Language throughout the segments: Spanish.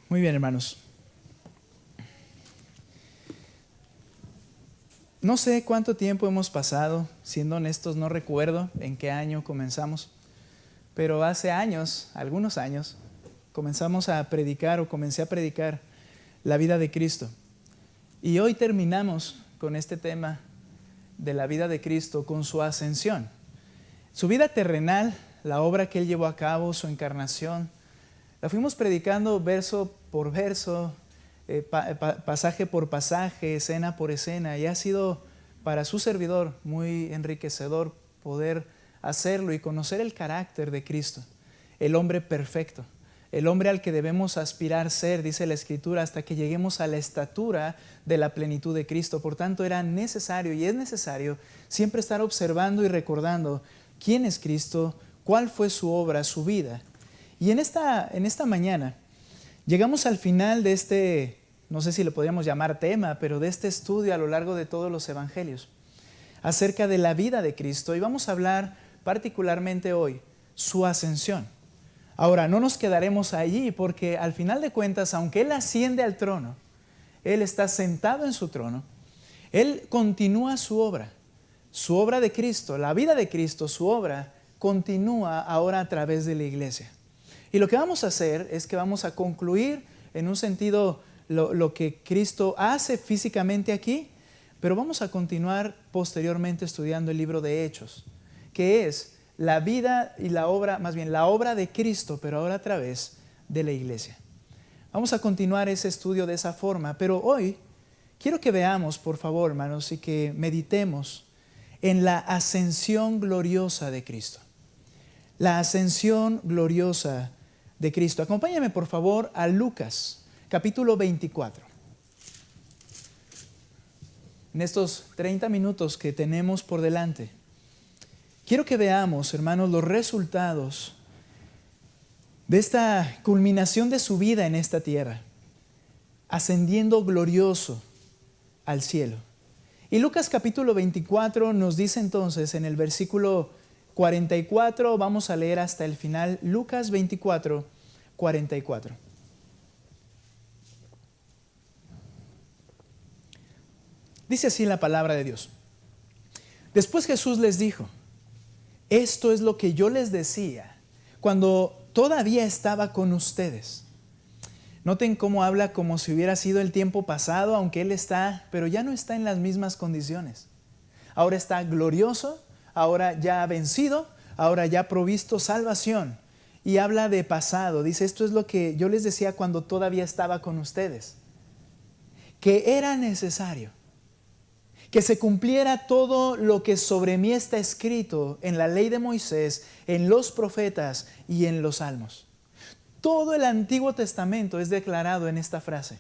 Muy bien, hermanos. No sé cuánto tiempo hemos pasado, siendo honestos, no recuerdo en qué año comenzamos, pero hace años, algunos años, comenzamos a predicar o comencé a predicar la vida de Cristo. Y hoy terminamos con este tema de la vida de Cristo, con su ascensión. Su vida terrenal, la obra que Él llevó a cabo, su encarnación, la fuimos predicando verso por verso, pasaje por pasaje, escena por escena, y ha sido para su servidor muy enriquecedor poder hacerlo y conocer el carácter de Cristo, el hombre perfecto, el hombre al que debemos aspirar ser, dice la Escritura, hasta que lleguemos a la estatura de la plenitud de Cristo. Por tanto, era necesario y es necesario siempre estar observando y recordando quién es Cristo, cuál fue su obra, su vida. Y en esta mañana llegamos al final de este, no sé si le podríamos llamar tema, pero de este estudio a lo largo de todos los evangelios acerca de la vida de Cristo, y vamos a hablar particularmente hoy su ascensión. Ahora, no nos quedaremos allí porque al final de cuentas, aunque Él asciende al trono, Él está sentado en su trono, Él continúa su obra de Cristo, la vida de Cristo, su obra continúa ahora a través de la iglesia. Y lo que vamos a hacer es que vamos a concluir en un sentido lo que Cristo hace físicamente aquí, pero vamos a continuar posteriormente estudiando el libro de Hechos, que es la vida y la obra, más bien la obra de Cristo, pero ahora a través de la iglesia. Vamos a continuar ese estudio de esa forma, pero hoy quiero que veamos, por favor, hermanos, y que meditemos en la ascensión gloriosa de Cristo. La ascensión gloriosa de Cristo. Acompáñame, por favor, a Lucas, capítulo 24. En estos 30 minutos que tenemos por delante, quiero que veamos, hermanos, los resultados de esta culminación de su vida en esta tierra, ascendiendo glorioso al cielo. Y Lucas capítulo 24 nos dice entonces en el versículo 44, vamos a leer hasta el final, Lucas 24, 44. Dice así la palabra de Dios. Después Jesús les dijo: esto es lo que yo les decía cuando todavía estaba con ustedes. Noten cómo habla como si hubiera sido el tiempo pasado, aunque Él está, pero ya no está en las mismas condiciones. Ahora está glorioso, ahora ya ha vencido, ahora ya ha provisto salvación. Y habla de pasado, dice, esto es lo que yo les decía cuando todavía estaba con ustedes. Que era necesario que se cumpliera todo lo que sobre mí está escrito en la ley de Moisés, en los profetas y en los salmos. Todo el Antiguo Testamento es declarado en esta frase.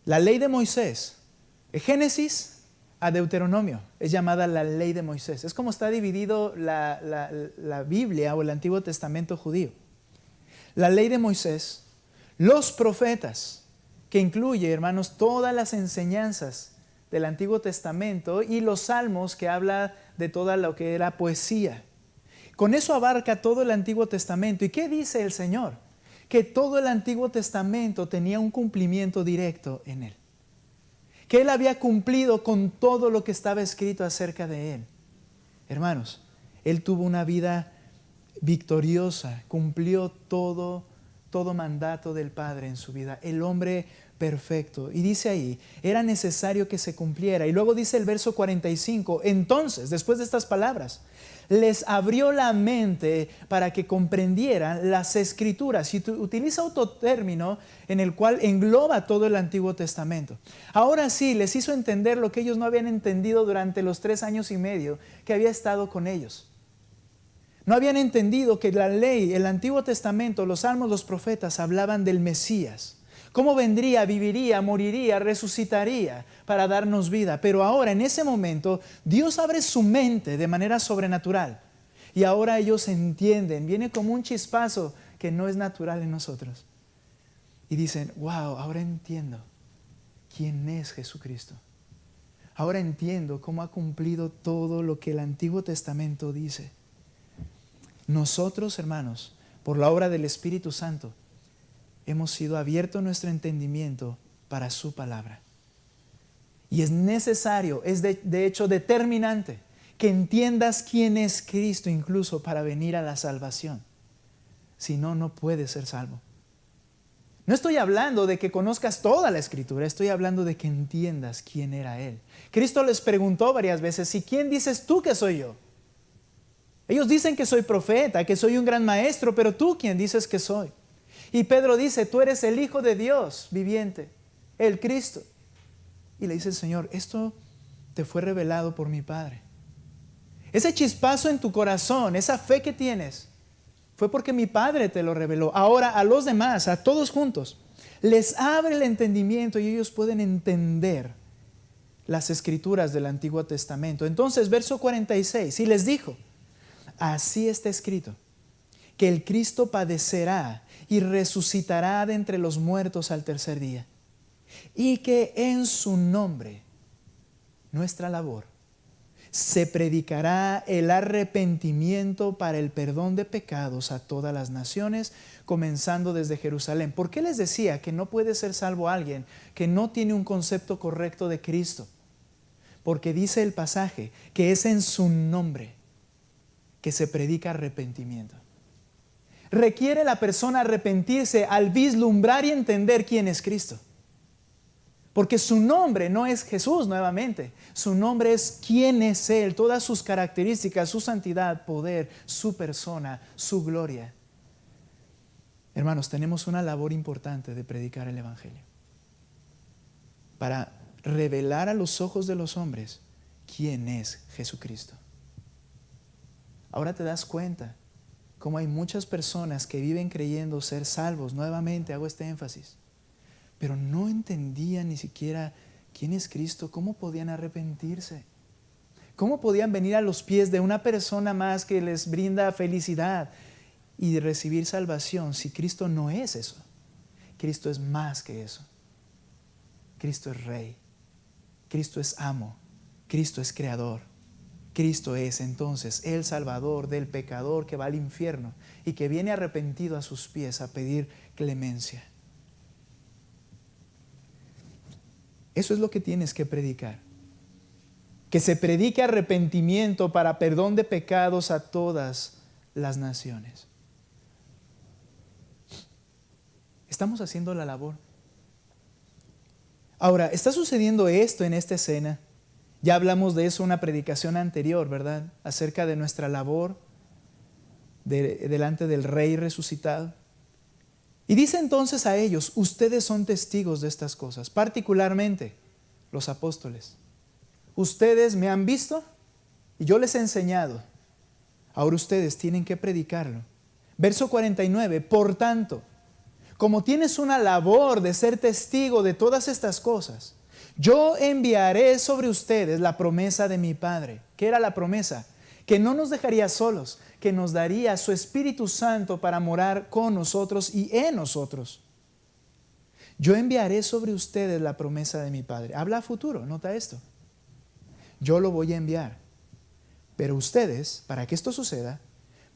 La ley de Moisés, de Génesis a Deuteronomio, es llamada la ley de Moisés. Es como está dividido la Biblia o el Antiguo Testamento judío. La ley de Moisés, los profetas, que incluye, hermanos, todas las enseñanzas del Antiguo Testamento, y los salmos, que habla de toda lo que era poesía. Con eso abarca todo el Antiguo Testamento. ¿Y qué dice el Señor? Que todo el Antiguo Testamento tenía un cumplimiento directo en Él. Que Él había cumplido con todo lo que estaba escrito acerca de Él. Hermanos, Él tuvo una vida victoriosa, cumplió todo mandato del Padre en su vida. El hombre perfecto. Y dice ahí, era necesario que se cumpliera. Y luego dice el verso 45, entonces, después de estas palabras, les abrió la mente para que comprendieran las Escrituras. Y utiliza otro término en el cual engloba todo el Antiguo Testamento. Ahora sí, les hizo entender lo que ellos no habían entendido durante los 3 años y medio que había estado con ellos. No habían entendido que la ley, el Antiguo Testamento, los salmos, los profetas hablaban del Mesías. Cómo vendría, viviría, moriría, resucitaría para darnos vida. Pero ahora, en ese momento, Dios abre su mente de manera sobrenatural. Y ahora ellos entienden, viene como un chispazo que no es natural en nosotros. Y dicen, wow, ahora entiendo quién es Jesucristo. Ahora entiendo cómo ha cumplido todo lo que el Antiguo Testamento dice. Nosotros, hermanos, por la obra del Espíritu Santo, hemos sido abierto nuestro entendimiento para su palabra. Y es necesario, es de hecho determinante, que entiendas quién es Cristo incluso para venir a la salvación. Si no, no puedes ser salvo. No estoy hablando de que conozcas toda la Escritura, estoy hablando de que entiendas quién era Él. Cristo les preguntó varias veces, ¿y quién dices tú que soy yo? Ellos dicen que soy profeta, que soy un gran maestro, pero tú, ¿quién dices que soy? Y Pedro dice, tú eres el Hijo de Dios viviente, el Cristo. Y le dice el Señor, esto te fue revelado por mi Padre. Ese chispazo en tu corazón, esa fe que tienes, fue porque mi Padre te lo reveló. Ahora a los demás, a todos juntos, les abre el entendimiento y ellos pueden entender las Escrituras del Antiguo Testamento. Entonces, verso 46, y les dijo, así está escrito, que el Cristo padecerá y resucitará de entre los muertos al tercer día, y que en su nombre, nuestra labor, se predicará el arrepentimiento para el perdón de pecados a todas las naciones, comenzando desde Jerusalén. ¿Por qué les decía que no puede ser salvo alguien que no tiene un concepto correcto de Cristo? Porque dice el pasaje que es en su nombre que se predica arrepentimiento. Requiere la persona arrepentirse al vislumbrar y entender quién es Cristo. Porque su nombre no es Jesús nuevamente, su nombre es quién es Él, todas sus características, su santidad, poder, su persona, su gloria. Hermanos, tenemos una labor importante de predicar el Evangelio. Para revelar a los ojos de los hombres quién es Jesucristo. Ahora te das cuenta cómo hay muchas personas que viven creyendo ser salvos, nuevamente hago este énfasis, pero no entendían ni siquiera quién es Cristo, cómo podían arrepentirse, cómo podían venir a los pies de una persona más que les brinda felicidad y recibir salvación si Cristo no es eso. Cristo es más que eso. Cristo es Rey, Cristo es amo, Cristo es creador. Cristo es entonces el Salvador del pecador que va al infierno y que viene arrepentido a sus pies a pedir clemencia. Eso es lo que tienes que predicar. Que se predique arrepentimiento para perdón de pecados a todas las naciones. Estamos haciendo la labor. Ahora, está sucediendo esto en esta escena. Ya hablamos de eso en una predicación anterior, ¿verdad? Acerca de nuestra labor delante del Rey resucitado. Y dice entonces a ellos, ustedes son testigos de estas cosas, particularmente los apóstoles. Ustedes me han visto y yo les he enseñado. Ahora ustedes tienen que predicarlo. Verso 49, por tanto, como tienes una labor de ser testigo de todas estas cosas, yo enviaré sobre ustedes la promesa de mi Padre. ¿Qué era la promesa? Que no nos dejaría solos, que nos daría su Espíritu Santo para morar con nosotros y en nosotros. Yo enviaré sobre ustedes la promesa de mi Padre. Habla a futuro, nota esto. Yo lo voy a enviar. Pero ustedes, para que esto suceda,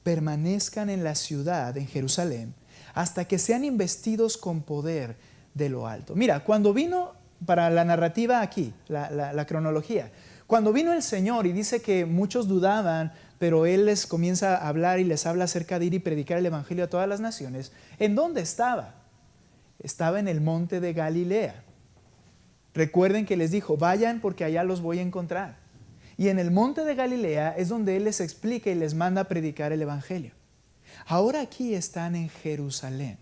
permanezcan en la ciudad, en Jerusalén, hasta que sean investidos con poder de lo alto. Mira, cuando vino, para la narrativa aquí, la cronología, cuando vino el Señor y dice que muchos dudaban, pero Él les comienza a hablar y les habla acerca de ir y predicar el Evangelio a todas las naciones, ¿en dónde estaba? Estaba en el monte de Galilea. Recuerden que les dijo, vayan porque allá los voy a encontrar. Y en el monte de Galilea es donde Él les explica y les manda a predicar el Evangelio. Ahora aquí están en Jerusalén.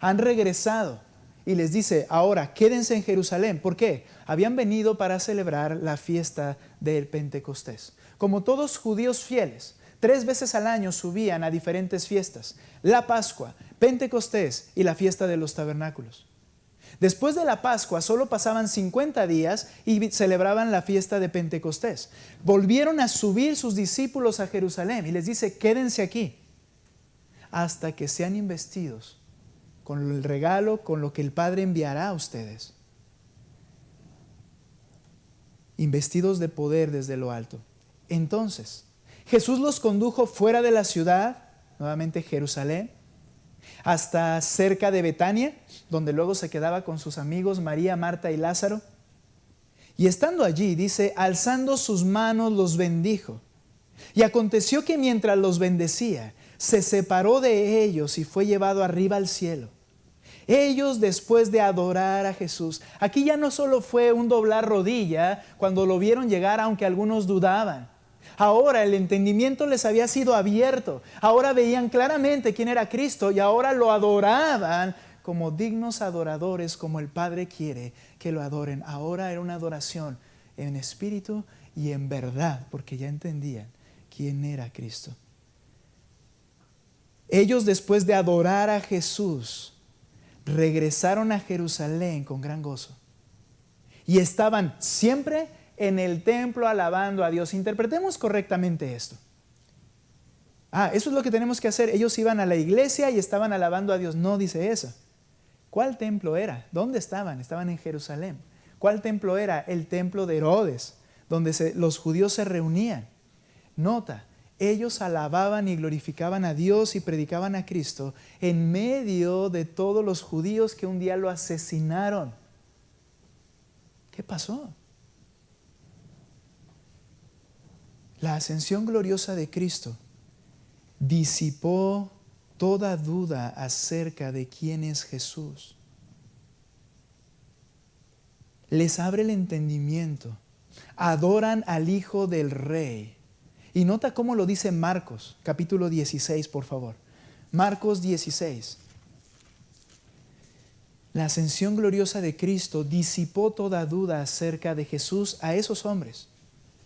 Han regresado y les dice, ahora quédense en Jerusalén. ¿Por qué? Habían venido para celebrar la fiesta del Pentecostés. Como todos judíos fieles, 3 veces al año subían a diferentes fiestas. La Pascua, Pentecostés y la fiesta de los tabernáculos. Después de la Pascua solo pasaban 50 días y celebraban la fiesta de Pentecostés. Volvieron a subir sus discípulos a Jerusalén y les dice, quédense aquí hasta que sean investidos con el regalo, con lo que el Padre enviará a ustedes. Investidos de poder desde lo alto. Entonces, Jesús los condujo fuera de la ciudad, nuevamente Jerusalén, hasta cerca de Betania, donde luego se quedaba con sus amigos María, Marta y Lázaro. Y estando allí, dice, alzando sus manos los bendijo. Y aconteció que mientras los bendecía, se separó de ellos y fue llevado arriba al cielo. Ellos, después de adorar a Jesús, aquí ya no solo fue un doblar rodilla cuando lo vieron llegar, aunque algunos dudaban. Ahora el entendimiento les había sido abierto. Ahora veían claramente quién era Cristo y ahora lo adoraban como dignos adoradores, como el Padre quiere que lo adoren. Ahora era una adoración en espíritu y en verdad, porque ya entendían quién era Cristo. Ellos, después de adorar a Jesús, regresaron a Jerusalén con gran gozo y estaban siempre en el templo alabando a Dios. Interpretemos correctamente esto. Eso es lo que tenemos que hacer. Ellos iban a la iglesia y estaban alabando a Dios. No dice eso. ¿Cuál templo era? ¿Dónde estaban? Estaban en Jerusalén. ¿Cuál templo era? El templo de Herodes, donde los judíos se reunían. Nota, ellos alababan y glorificaban a Dios y predicaban a Cristo en medio de todos los judíos que un día lo asesinaron. ¿Qué pasó? La ascensión gloriosa de Cristo disipó toda duda acerca de quién es Jesús. Les abre el entendimiento. Adoran al Hijo del Rey. Y nota cómo lo dice Marcos, capítulo 16, por favor. Marcos 16. La ascensión gloriosa de Cristo disipó toda duda acerca de Jesús a esos hombres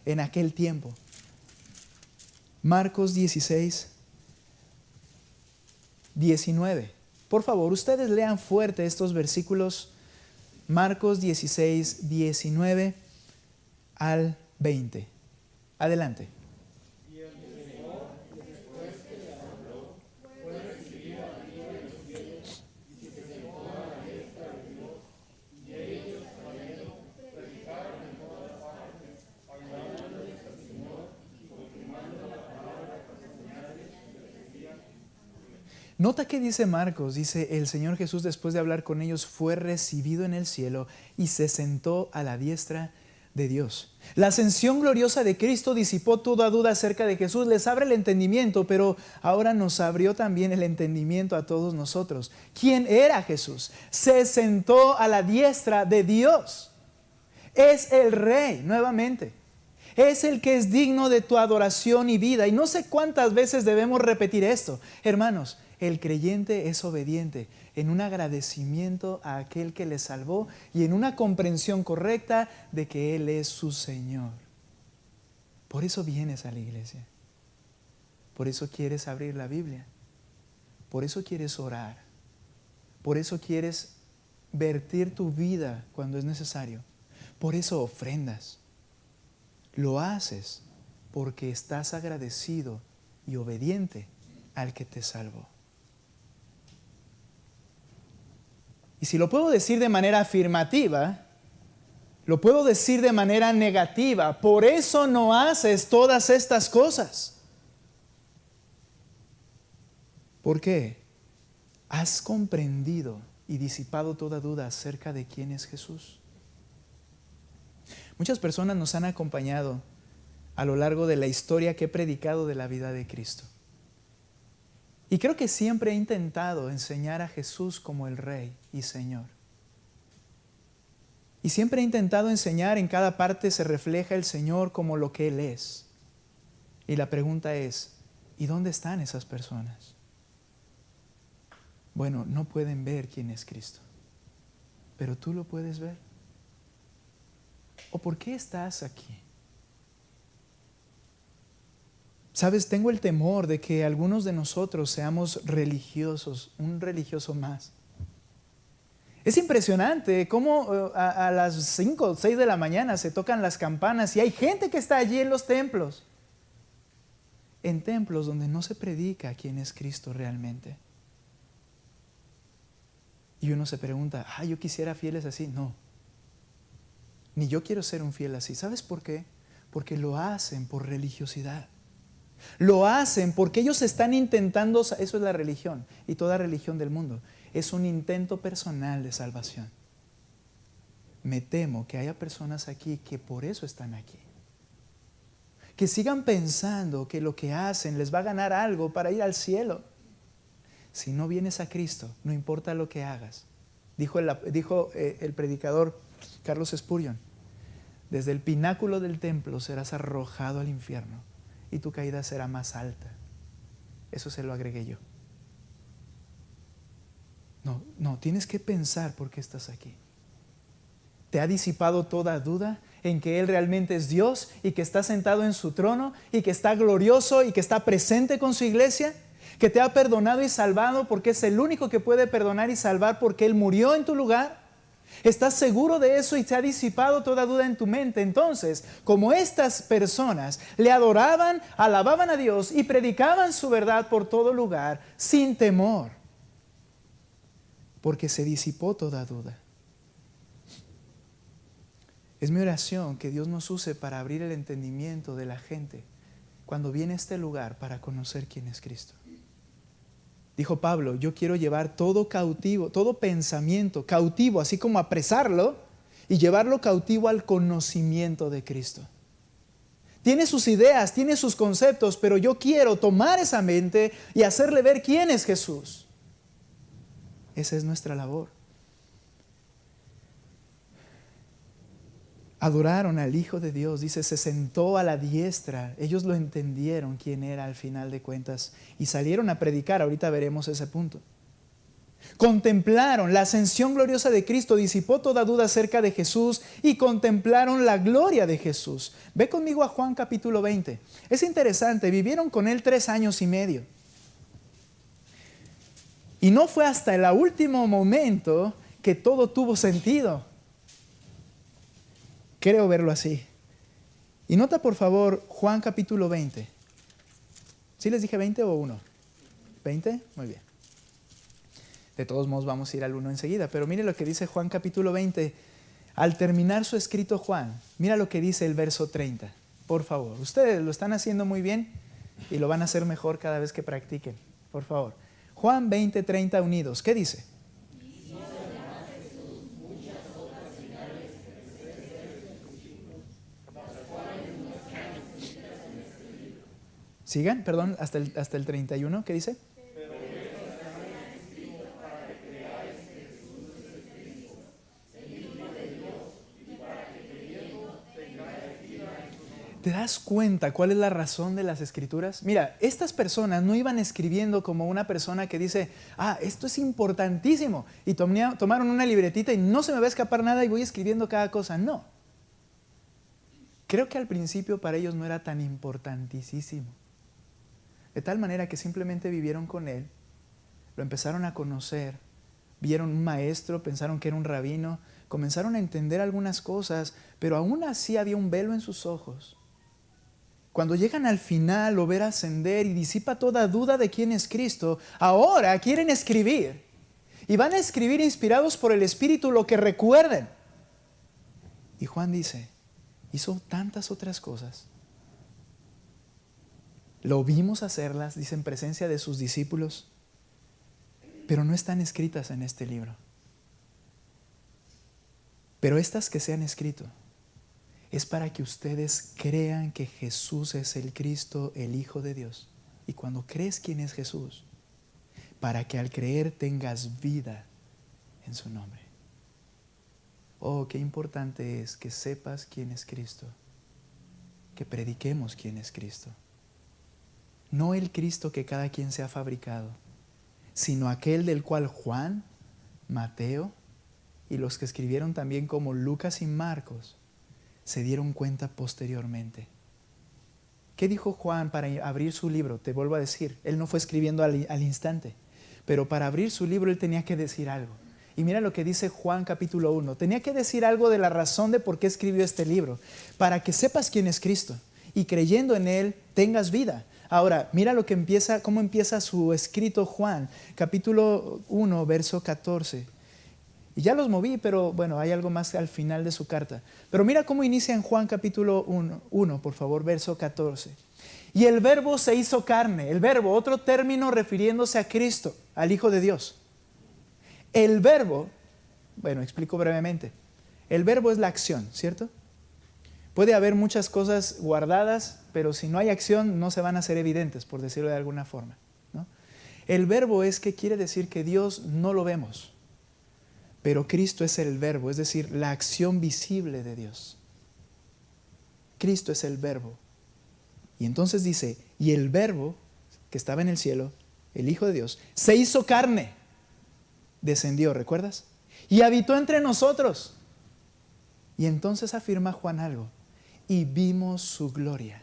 en aquel tiempo. Marcos 16, 19. Por favor, ustedes lean fuerte estos versículos. Marcos 16, 19 al 20. Adelante. Nota que dice Marcos, dice, el Señor Jesús, después de hablar con ellos, fue recibido en el cielo y se sentó a la diestra de Dios. La ascensión gloriosa de Cristo disipó toda duda acerca de Jesús, les abre el entendimiento, pero ahora nos abrió también el entendimiento a todos nosotros. ¿Quién era Jesús? Se sentó a la diestra de Dios. Es el Rey, nuevamente. Es el que es digno de tu adoración y vida. Y no sé cuántas veces debemos repetir esto. Hermanos, el creyente es obediente en un agradecimiento a aquel que le salvó y en una comprensión correcta de que Él es su Señor. Por eso vienes a la iglesia. Por eso quieres abrir la Biblia. Por eso quieres orar. Por eso quieres vertir tu vida cuando es necesario. Por eso ofrendas. Lo haces porque estás agradecido y obediente al que te salvó. Y si lo puedo decir de manera afirmativa, lo puedo decir de manera negativa. Por eso no haces todas estas cosas. ¿Por qué? Has comprendido y disipado toda duda acerca de quién es Jesús. Muchas personas nos han acompañado a lo largo de la historia que he predicado de la vida de Cristo. Y creo que siempre he intentado enseñar a Jesús como el Rey y Señor. Y siempre he intentado enseñar, en cada parte se refleja el Señor como lo que Él es. Y la pregunta es, ¿y dónde están esas personas? Bueno, no pueden ver quién es Cristo, pero tú lo puedes ver. ¿O por qué estás aquí? Sabes, tengo el temor de que algunos de nosotros seamos religiosos, un religioso más. Es impresionante cómo a las 5 o 6 de la mañana se tocan las campanas y hay gente que está allí en los templos. En templos donde no se predica quién es Cristo realmente. Y uno se pregunta, yo quisiera fieles así. No. Ni yo quiero ser un fiel así. ¿Sabes por qué? Porque lo hacen por religiosidad. Lo hacen porque ellos están intentando, eso es la religión y toda religión del mundo, es un intento personal de salvación. Me temo que haya personas aquí que por eso están aquí. Que sigan pensando que lo que hacen les va a ganar algo para ir al cielo. Si no vienes a Cristo, no importa lo que hagas. Dijo el predicador Carlos Spurgeon, desde el pináculo del templo serás arrojado al infierno y tu caída será más alta. Eso se lo agregué yo. No, tienes que pensar por qué estás aquí. ¿Te ha disipado toda duda en que Él realmente es Dios y que está sentado en su trono y que está glorioso y que está presente con su iglesia? ¿Que te ha perdonado y salvado porque es el único que puede perdonar y salvar porque Él murió en tu lugar? ¿Estás seguro de eso y te ha disipado toda duda en tu mente? Entonces, como estas personas le adoraban, alababan a Dios y predicaban su verdad por todo lugar sin temor, porque se disipó toda duda. Es mi oración que Dios nos use para abrir el entendimiento de la gente cuando viene a este lugar para conocer quién es Cristo. Dijo Pablo, yo quiero llevar todo cautivo, todo pensamiento cautivo, así como apresarlo y llevarlo cautivo al conocimiento de Cristo. Tiene sus ideas, tiene sus conceptos, pero yo quiero tomar esa mente y hacerle ver quién es Jesús. Esa es nuestra labor. Adoraron al Hijo de Dios, dice, se sentó a la diestra. Ellos lo entendieron quién era al final de cuentas y salieron a predicar. Ahorita veremos ese punto. Contemplaron la ascensión gloriosa de Cristo, disipó toda duda acerca de Jesús y contemplaron la gloria de Jesús. Ve conmigo a Juan capítulo 20. Es interesante, vivieron con Él 3 años y medio. Y no fue hasta el último momento que todo tuvo sentido. Creo verlo así. Y nota por favor Juan capítulo 20. ¿Sí les dije 20 o 1? ¿20? Muy bien. De todos modos vamos a ir al 1 enseguida. Pero mire lo que dice Juan capítulo 20. Al terminar su escrito Juan, mira lo que dice el verso 30. Por favor, ustedes lo están haciendo muy bien y lo van a hacer mejor cada vez que practiquen. Por favor. Juan 20, 30 unidos. ¿Qué dice? Sigan, perdón, hasta el 31, ¿qué dice? ¿Te das cuenta cuál es la razón de las escrituras? Mira, estas personas no iban escribiendo como una persona que dice, esto es importantísimo, y tomaron una libretita y no se me va a escapar nada y voy escribiendo cada cosa. No. Creo que al principio para ellos no era tan importantísimo. De tal manera que simplemente vivieron con Él, lo empezaron a conocer, vieron un maestro, pensaron que era un rabino, comenzaron a entender algunas cosas, pero aún así había un velo en sus ojos. Cuando llegan al final, lo ver ascender y disipa toda duda de quién es Cristo, ahora quieren escribir. Y van a escribir inspirados por el Espíritu lo que recuerden. Y Juan dice, hizo tantas otras cosas. Lo vimos hacerlas, dice, en presencia de sus discípulos, pero no están escritas en este libro. Pero estas que se han escrito es para que ustedes crean que Jesús es el Cristo, el Hijo de Dios. Y cuando crees quién es Jesús, para que al creer tengas vida en su nombre. Oh, qué importante es que sepas quién es Cristo, que prediquemos quién es Cristo. No el Cristo que cada quien se ha fabricado, sino aquel del cual Juan, Mateo y los que escribieron también como Lucas y Marcos se dieron cuenta posteriormente. ¿Qué dijo Juan para abrir su libro? Te vuelvo a decir, él no fue escribiendo al instante, pero para abrir su libro él tenía que decir algo. Y mira lo que dice Juan capítulo 1. Tenía que decir algo de la razón de por qué escribió este libro, para que sepas quién es Cristo y creyendo en Él tengas vida. Ahora, mira cómo empieza su escrito Juan, capítulo 1, verso 14. Y ya los moví, pero bueno, hay algo más al final de su carta. Pero mira cómo inicia en Juan capítulo 1, por favor, verso 14. Y el verbo se hizo carne. El verbo, otro término refiriéndose a Cristo, al Hijo de Dios. El verbo, bueno, explico brevemente. El verbo es la acción, ¿cierto? Puede haber muchas cosas guardadas, pero si no hay acción no se van a hacer evidentes, por decirlo de alguna forma, ¿no? El verbo es que quiere decir que Dios no lo vemos, pero Cristo es el verbo, es decir, la acción visible de Dios. Cristo es el verbo. Y entonces dice, y el verbo que estaba en el cielo, el Hijo de Dios, se hizo carne, descendió, ¿recuerdas? Y habitó entre nosotros. Y entonces afirma Juan algo, y vimos su gloria.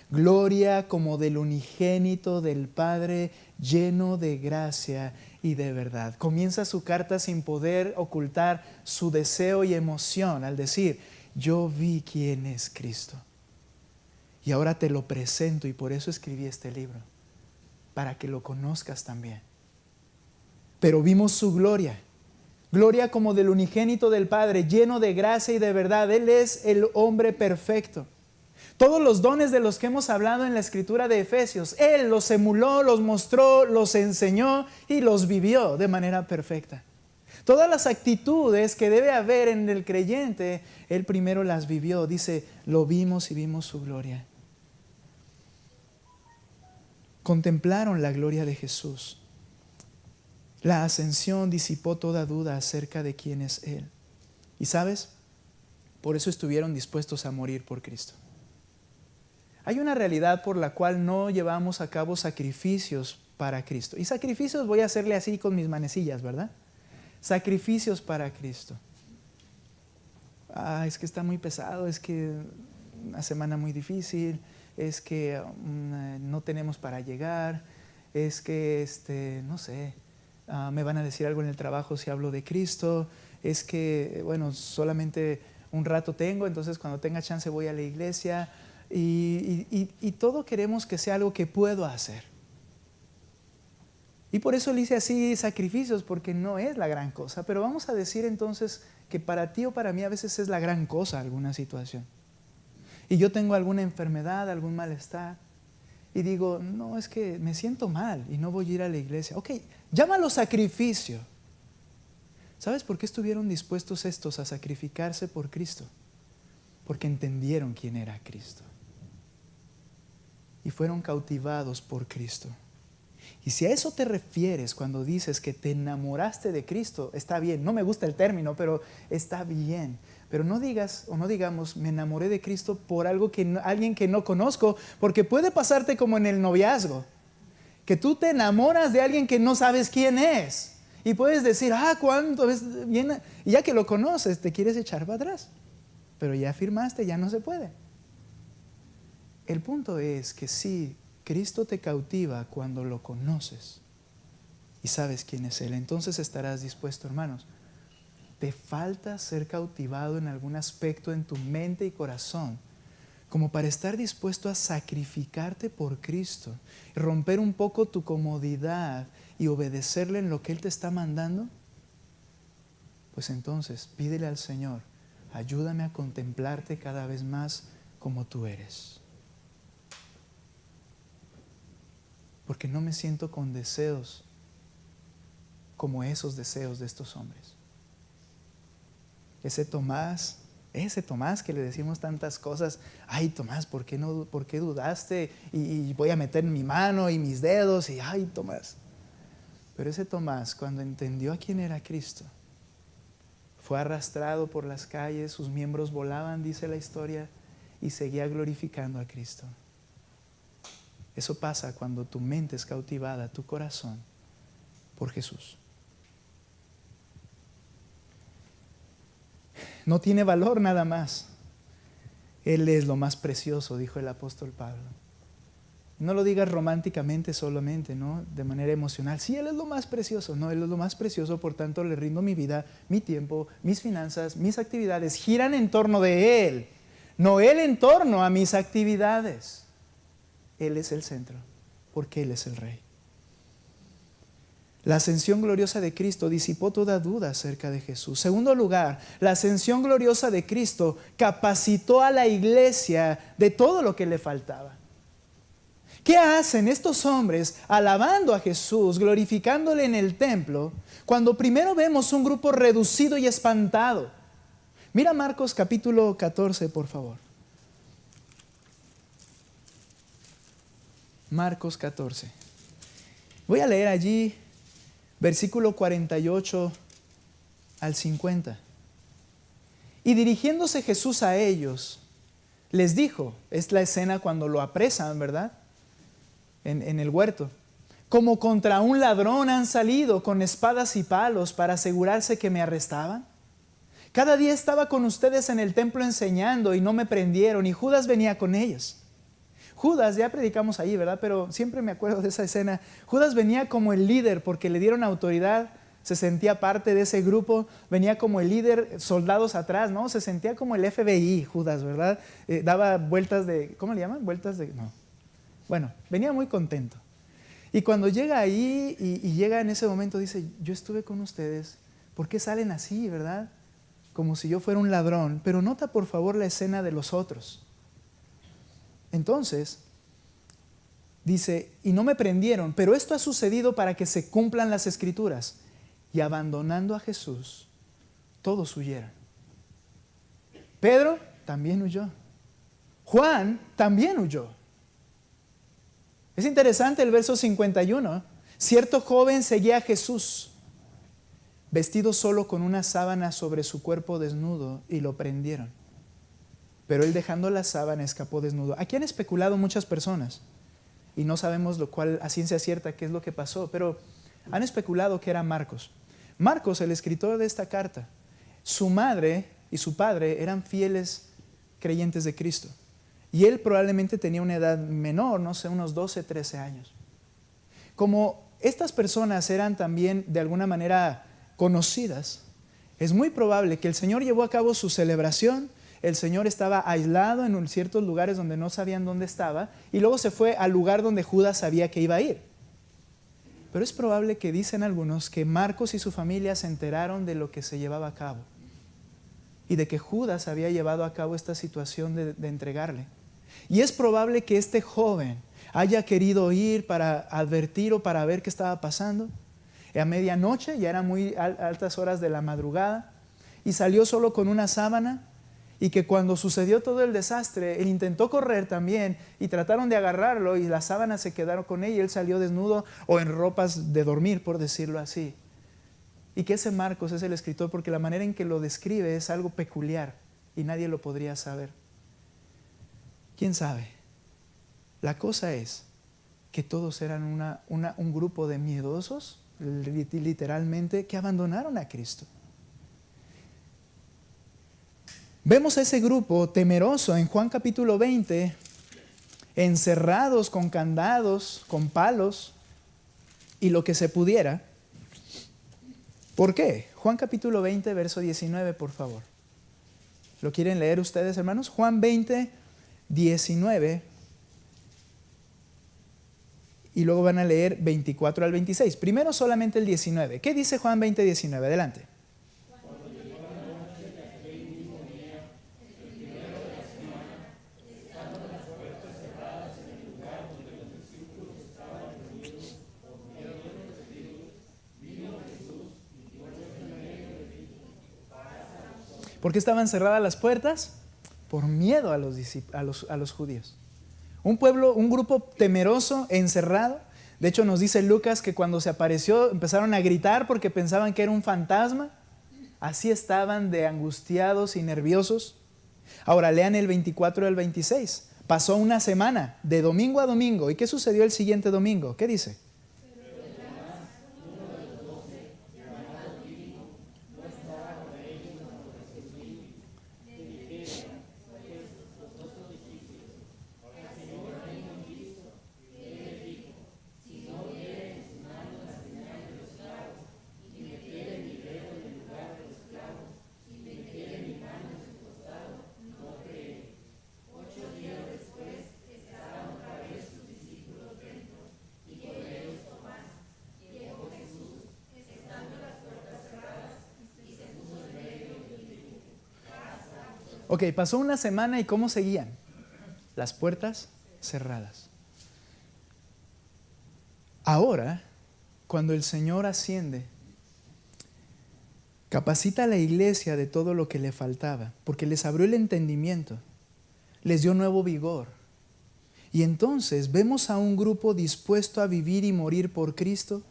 Gloria como del unigénito del Padre, lleno de gracia y de verdad. Comienza su carta sin poder ocultar su deseo y emoción al decir, yo vi quién es Cristo. Y ahora te lo presento y por eso escribí este libro, para que lo conozcas también. Pero vimos su gloria. Gloria como del unigénito del Padre, lleno de gracia y de verdad. Él es el hombre perfecto. Todos los dones de los que hemos hablado en la escritura de Efesios, Él los emuló, los mostró, los enseñó y los vivió de manera perfecta. Todas las actitudes que debe haber en el creyente, Él primero las vivió. Dice, lo vimos y vimos su gloria. Contemplaron la gloria de Jesús. La ascensión disipó toda duda acerca de quién es Él. ¿Y sabes? Por eso estuvieron dispuestos a morir por Cristo. Hay una realidad por la cual no llevamos a cabo sacrificios para Cristo. Y sacrificios voy a hacerle así con mis manecillas, ¿verdad? Sacrificios para Cristo. Es que está muy pesado, es que una semana muy difícil, es que no tenemos para llegar, es que, no sé, me van a decir algo en el trabajo si hablo de Cristo, es que, bueno, solamente un rato tengo, entonces cuando tenga chance voy a la iglesia. Y todo queremos que sea algo que puedo hacer. Y por eso le hice así sacrificios, porque no es la gran cosa. Pero vamos a decir entonces que para ti o para mí a veces es la gran cosa alguna situación. Y yo tengo alguna enfermedad, algún malestar. Y digo, no, es que me siento mal y no voy a ir a la iglesia. Ok, llámalo sacrificio. ¿Sabes por qué estuvieron dispuestos estos a sacrificarse por Cristo? Porque entendieron quién era Cristo. Y fueron cautivados por Cristo. Y si a eso te refieres cuando dices que te enamoraste de Cristo, está bien. No me gusta el término, pero está bien. Pero no digas o no digamos, me enamoré de Cristo por alguien que no conozco, porque puede pasarte como en el noviazgo, que tú te enamoras de alguien que no sabes quién es. Y puedes decir, ¿cuándo viene? Y ya que lo conoces, te quieres echar para atrás. Pero ya firmaste, ya no se puede. El punto es que sí, Cristo te cautiva cuando lo conoces y sabes quién es Él. Entonces estarás dispuesto, hermanos. Te falta ser cautivado en algún aspecto en tu mente y corazón, como para estar dispuesto a sacrificarte por Cristo, romper un poco tu comodidad y obedecerle en lo que Él te está mandando. Pues entonces pídele al Señor, ayúdame a contemplarte cada vez más como tú eres. Porque no me siento con deseos como esos deseos de estos hombres. Ese Tomás que le decimos tantas cosas, ay Tomás, ¿por qué dudaste? Y voy a meter mi mano y mis dedos y ay Tomás. Pero ese Tomás, cuando entendió a quién era Cristo, fue arrastrado por las calles, sus miembros volaban, dice la historia, y seguía glorificando a Cristo. Eso pasa cuando tu mente es cautivada, tu corazón, por Jesús. No tiene valor nada más. Él es lo más precioso, dijo el apóstol Pablo. No lo digas románticamente solamente, ¿no? De manera emocional. Sí, Él es lo más precioso. No, Él es lo más precioso, por tanto le rindo mi vida, mi tiempo, mis finanzas, mis actividades. Giran en torno de Él, no Él en torno a mis actividades. Él es el centro, porque Él es el Rey. La ascensión gloriosa de Cristo disipó toda duda acerca de Jesús. Segundo lugar, la ascensión gloriosa de Cristo capacitó a la iglesia de todo lo que le faltaba. ¿Qué hacen estos hombres alabando a Jesús, glorificándole en el templo, cuando primero vemos un grupo reducido y espantado? Mira Marcos capítulo 14, por favor. Marcos 14. Voy a leer allí versículo 48 al 50. Y dirigiéndose Jesús a ellos, les dijo, es la escena cuando lo apresan, ¿verdad? En el huerto. Como contra un ladrón han salido con espadas y palos para asegurarse que me arrestaban. Cada día estaba con ustedes en el templo enseñando y no me prendieron, y Judas venía con ellos. Judas, ya predicamos ahí, ¿verdad? Pero siempre me acuerdo de esa escena. Judas venía como el líder porque le dieron autoridad, se sentía parte de ese grupo, venía como el líder, soldados atrás, ¿no? Se sentía como el FBI, Judas, ¿verdad? Daba vueltas de, ¿cómo le llaman? Vueltas de, no. Bueno, venía muy contento. Y cuando llega ahí y llega en ese momento, dice, yo estuve con ustedes, ¿por qué salen así, verdad? Como si yo fuera un ladrón. Pero nota por favor la escena de los otros. Entonces, dice, y no me prendieron, pero esto ha sucedido para que se cumplan las Escrituras. Y abandonando a Jesús, todos huyeron. Pedro también huyó. Juan también huyó. Es interesante el verso 51. Cierto joven seguía a Jesús, vestido solo con una sábana sobre su cuerpo desnudo, y lo prendieron. Pero él, dejando la sábana, escapó desnudo. Aquí han especulado muchas personas y no sabemos lo cual a ciencia cierta qué es lo que pasó, pero han especulado que era Marcos. Marcos, el escritor de esta carta, su madre y su padre eran fieles creyentes de Cristo. Y él probablemente tenía una edad menor, no sé, unos 12, 13 años. Como estas personas eran también de alguna manera conocidas, es muy probable que el Señor llevó a cabo su celebración. El Señor estaba aislado en ciertos lugares donde no sabían dónde estaba, y luego se fue al lugar donde Judas sabía que iba a ir. Pero es probable que, dicen algunos, que Marcos y su familia se enteraron de lo que se llevaba a cabo y de que Judas había llevado a cabo esta situación de entregarle. Y es probable que este joven haya querido ir para advertir o para ver qué estaba pasando. A medianoche, ya eran muy altas horas de la madrugada, y salió solo con una sábana. Y que cuando sucedió todo el desastre, él intentó correr también y trataron de agarrarlo, y las sábanas se quedaron con él y él salió desnudo o en ropas de dormir, por decirlo así. Y que ese Marcos es el escritor porque la manera en que lo describe es algo peculiar y nadie lo podría saber. ¿Quién sabe? La cosa es que todos eran un grupo de miedosos, literalmente, que abandonaron a Cristo. Vemos a ese grupo temeroso en Juan capítulo 20, encerrados con candados, con palos y lo que se pudiera. ¿Por qué? Juan capítulo 20, verso 19, por favor. ¿Lo quieren leer ustedes, hermanos? Juan 20, 19. Y luego van a leer 24 al 26. Primero solamente el 19. ¿Qué dice Juan 20, 19? Adelante. ¿Por qué estaban cerradas las puertas? Por miedo a los judíos. Un pueblo, un grupo temeroso, encerrado. De hecho nos dice Lucas que cuando se apareció empezaron a gritar porque pensaban que era un fantasma. Así estaban de angustiados y nerviosos. Ahora lean el 24 al 26. Pasó una semana, de domingo a domingo. ¿Y qué sucedió el siguiente domingo? ¿Qué dice? Ok, pasó una semana y ¿cómo seguían? Las puertas cerradas. Ahora, cuando el Señor asciende, capacita a la iglesia de todo lo que le faltaba, porque les abrió el entendimiento, les dio nuevo vigor. Y entonces vemos a un grupo dispuesto a vivir y morir por Cristo,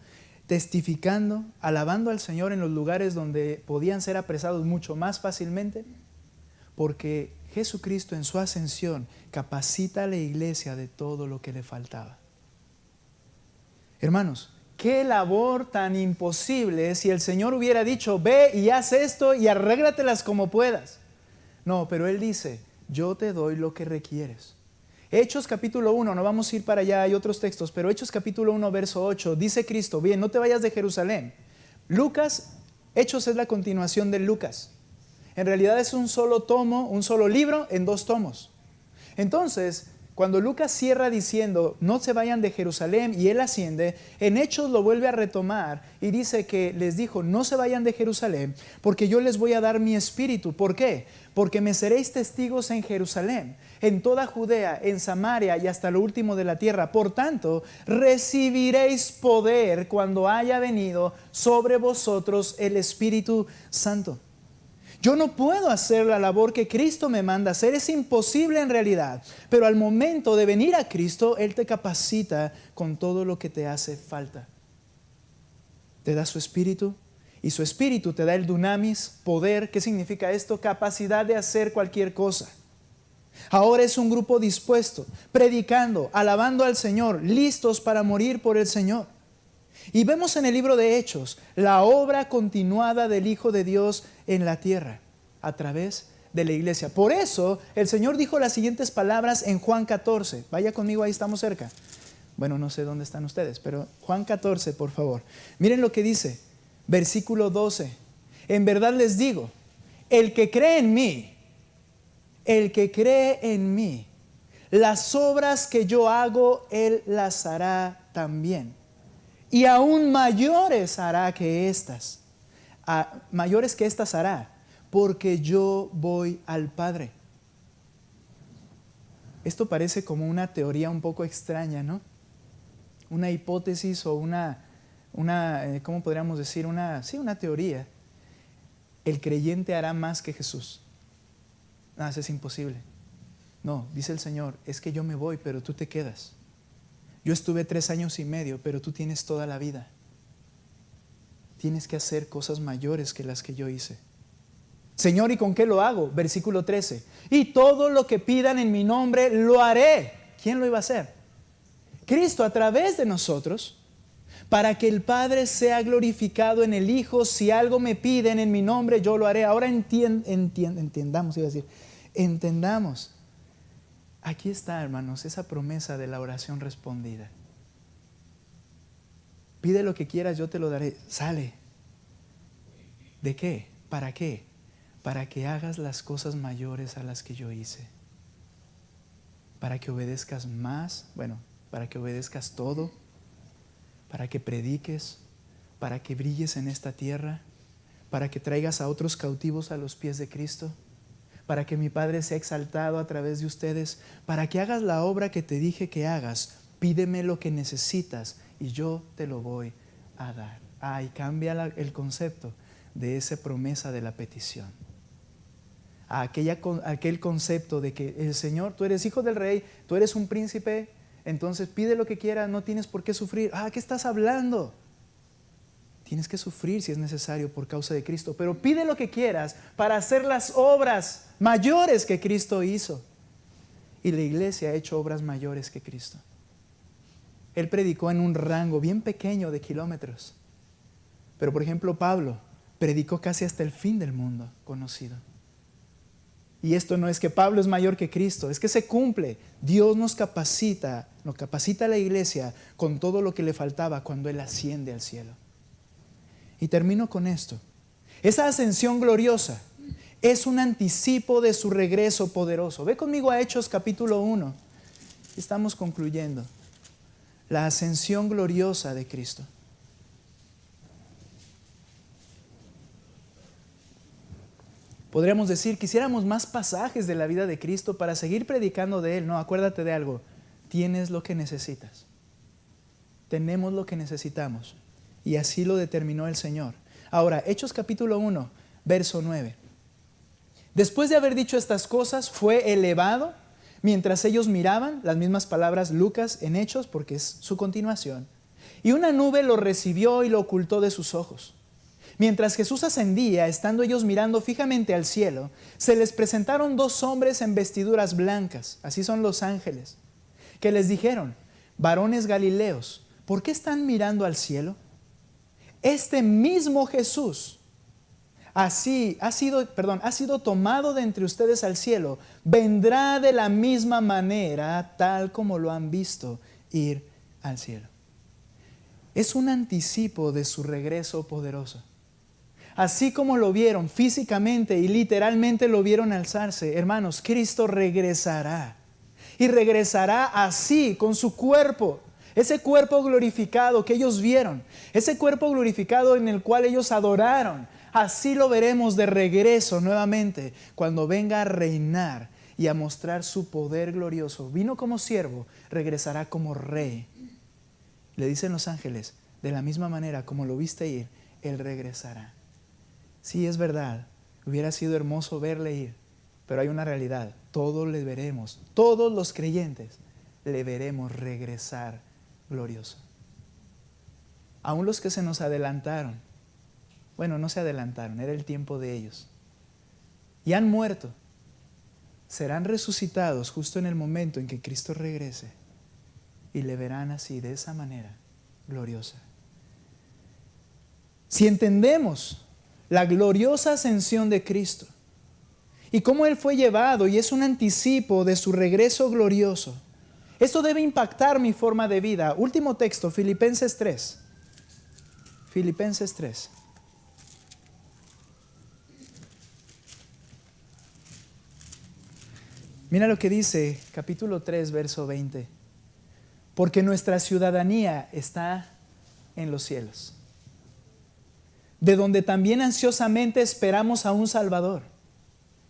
testificando, alabando al Señor en los lugares donde podían ser apresados mucho más fácilmente, porque Jesucristo en su ascensión capacita a la iglesia de todo lo que le faltaba. Hermanos, qué labor tan imposible si el Señor hubiera dicho, ve y haz esto y arréglatelas como puedas. No, pero Él dice, yo te doy lo que requieres. Hechos capítulo 1, no vamos a ir para allá, hay otros textos, pero Hechos capítulo 1, verso 8, dice Cristo, bien, no te vayas de Jerusalén. Lucas, Hechos es la continuación de Lucas. En realidad es un solo tomo, un solo libro en 2 tomos. Entonces, cuando Lucas cierra diciendo, no se vayan de Jerusalén, y Él asciende, en Hechos lo vuelve a retomar y dice que les dijo, no se vayan de Jerusalén, porque yo les voy a dar mi espíritu. ¿Por qué? Porque me seréis testigos en Jerusalén, en toda Judea, en Samaria y hasta lo último de la tierra. Por tanto, recibiréis poder cuando haya venido sobre vosotros el Espíritu Santo. Yo no puedo hacer la labor que Cristo me manda hacer, es imposible en realidad. Pero al momento de venir a Cristo, Él te capacita con todo lo que te hace falta. Te da su Espíritu y su Espíritu te da el dunamis, poder. ¿Qué significa esto? Capacidad de hacer cualquier cosa. Ahora es un grupo dispuesto, predicando, alabando al Señor, listos para morir por el Señor. Y vemos en el libro de Hechos la obra continuada del Hijo de Dios en la tierra a través de la iglesia. Por eso el Señor dijo las siguientes palabras en Juan 14. Vaya conmigo, ahí estamos cerca. Bueno, no sé dónde están ustedes, pero Juan 14, por favor. Miren lo que dice, versículo 12. En verdad les digo, el que cree en mí, las obras que yo hago, Él las hará también. Y aún mayores hará que estas. Mayores que estas hará, porque yo voy al Padre. Esto parece como una teoría un poco extraña, ¿no? Una hipótesis o ¿cómo podríamos decir? Una teoría. El creyente hará más que Jesús. No, eso es imposible. No, dice el Señor, es que yo me voy, pero tú te quedas. Yo estuve 3 años y medio, pero tú tienes toda la vida. Tienes que hacer cosas mayores que las que yo hice. Señor, ¿y con qué lo hago? Versículo 13. Y todo lo que pidan en mi nombre lo haré. ¿Quién lo iba a hacer? Cristo a través de nosotros, para que el Padre sea glorificado en el Hijo. Si algo me piden en mi nombre, yo lo haré. Ahora entendamos, iba a decir, entendamos. Aquí está, hermanos, esa promesa de la oración respondida. Pide lo que quieras, yo te lo daré. Sale. ¿De qué? ¿Para qué? Para que hagas las cosas mayores a las que yo hice. Para que obedezcas más, para que obedezcas todo. Para que prediques, para que brilles en esta tierra, para que traigas a otros cautivos a los pies de Cristo, para que mi Padre sea exaltado a través de ustedes, para que hagas la obra que te dije que hagas. Pídeme lo que necesitas y yo te lo voy a dar. Y cambia el concepto de esa promesa de la petición. Aquel concepto de que el Señor, tú eres hijo del rey, tú eres un príncipe, entonces pide lo que quieras, no tienes por qué sufrir. ¿Qué estás hablando? Tienes que sufrir si es necesario por causa de Cristo, pero pide lo que quieras para hacer las obras mayores que Cristo hizo. Y la iglesia ha hecho obras mayores que Cristo. Él predicó en un rango bien pequeño de kilómetros. Pero por ejemplo Pablo predicó casi hasta el fin del mundo conocido. Y esto no es que Pablo es mayor que Cristo, es que se cumple. Dios nos capacita a la iglesia con todo lo que le faltaba cuando Él asciende al cielo. Y termino con esto. Esa ascensión gloriosa es un anticipo de su regreso poderoso. Ve conmigo a Hechos capítulo 1. Estamos concluyendo. La ascensión gloriosa de Cristo. Podríamos decir, quisiéramos más pasajes de la vida de Cristo para seguir predicando de Él. No, acuérdate de algo. Tienes lo que necesitas. Tenemos lo que necesitamos. Y así lo determinó el Señor. Ahora, Hechos capítulo 1, verso 9. Después de haber dicho estas cosas, fue elevado mientras ellos miraban, las mismas palabras Lucas en Hechos, porque es su continuación. Y una nube lo recibió y lo ocultó de sus ojos. Mientras Jesús ascendía, estando ellos mirando fijamente al cielo, se les presentaron dos hombres en vestiduras blancas, así son los ángeles, que les dijeron: varones galileos, ¿por qué están mirando al cielo? Este mismo Jesús ha sido tomado de entre ustedes al cielo, vendrá de la misma manera, tal como lo han visto ir al cielo. Es un anticipo de su regreso poderoso. Así como lo vieron físicamente y literalmente lo vieron alzarse, hermanos, Cristo regresará. Y regresará así, con su cuerpo. Ese cuerpo glorificado que ellos vieron, ese cuerpo glorificado en el cual ellos adoraron, así lo veremos de regreso nuevamente cuando venga a reinar y a mostrar su poder glorioso. Vino como siervo, regresará como rey. Le dicen los ángeles, de la misma manera como lo viste ir, Él regresará. Sí, es verdad, hubiera sido hermoso verle ir, pero hay una realidad, todos le veremos, todos los creyentes le veremos regresar glorioso. Aún los que se nos adelantaron, bueno, no se adelantaron, era el tiempo de ellos, y han muerto, serán resucitados justo en el momento en que Cristo regrese y le verán así, de esa manera gloriosa. Si entendemos la gloriosa ascensión de Cristo y cómo Él fue llevado y es un anticipo de su regreso glorioso, esto debe impactar mi forma de vida. Último texto, Filipenses 3. Filipenses 3. Mira lo que dice capítulo 3, verso 20. Porque nuestra ciudadanía está en los cielos, de donde también ansiosamente esperamos a un Salvador,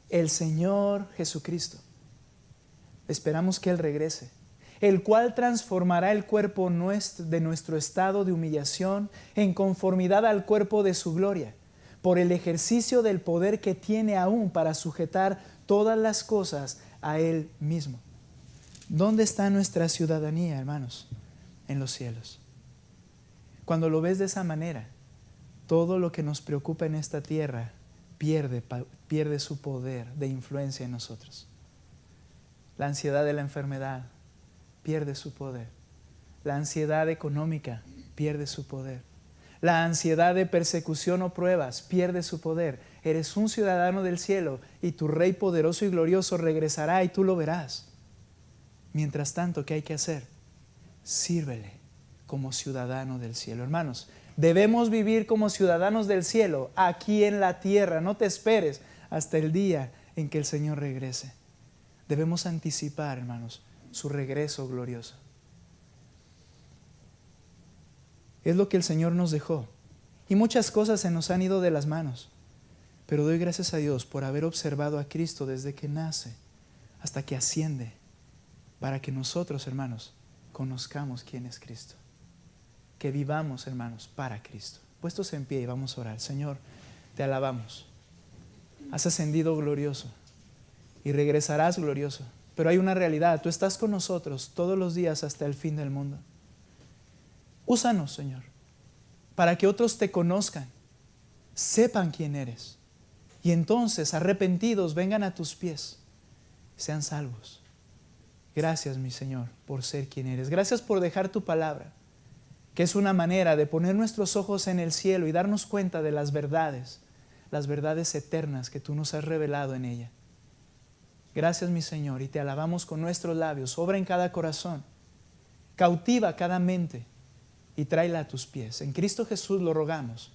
el Señor Jesucristo. Esperamos que Él regrese, el cual transformará el cuerpo de nuestro estado de humillación en conformidad al cuerpo de su gloria, por el ejercicio del poder que tiene aún para sujetar todas las cosas a Él mismo. ¿Dónde está nuestra ciudadanía, hermanos? En los cielos. Cuando lo ves de esa manera, todo lo que nos preocupa en esta tierra pierde su poder de influencia en nosotros. La ansiedad de la enfermedad pierde su poder. La ansiedad económica pierde su poder. La ansiedad de persecución o pruebas pierde su poder. Eres un ciudadano del cielo y tu Rey poderoso y glorioso regresará y tú lo verás. Mientras tanto, ¿qué hay que hacer? Sírvele como ciudadano del cielo. Hermanos, debemos vivir como ciudadanos del cielo aquí en la tierra. No te esperes hasta el día en que el Señor regrese. Debemos anticipar, hermanos, su regreso glorioso. Es lo que el Señor nos dejó. Y muchas cosas se nos han ido de las manos. Pero doy gracias a Dios por haber observado a Cristo desde que nace hasta que asciende, para que nosotros, hermanos, conozcamos quién es Cristo. Que vivamos, hermanos, para Cristo. Puestos en pie y vamos a orar. Señor, te alabamos. Has ascendido glorioso y regresarás glorioso. Pero hay una realidad, tú estás con nosotros todos los días hasta el fin del mundo. Úsanos, Señor, para que otros te conozcan, sepan quién eres y entonces, arrepentidos, vengan a tus pies, sean salvos. Gracias, mi Señor, por ser quien eres. Gracias por dejar tu palabra, que es una manera de poner nuestros ojos en el cielo y darnos cuenta de las verdades eternas que tú nos has revelado en ella. Gracias, mi Señor, y te alabamos con nuestros labios. Obra en cada corazón, cautiva cada mente y tráela a tus pies. En Cristo Jesús lo rogamos.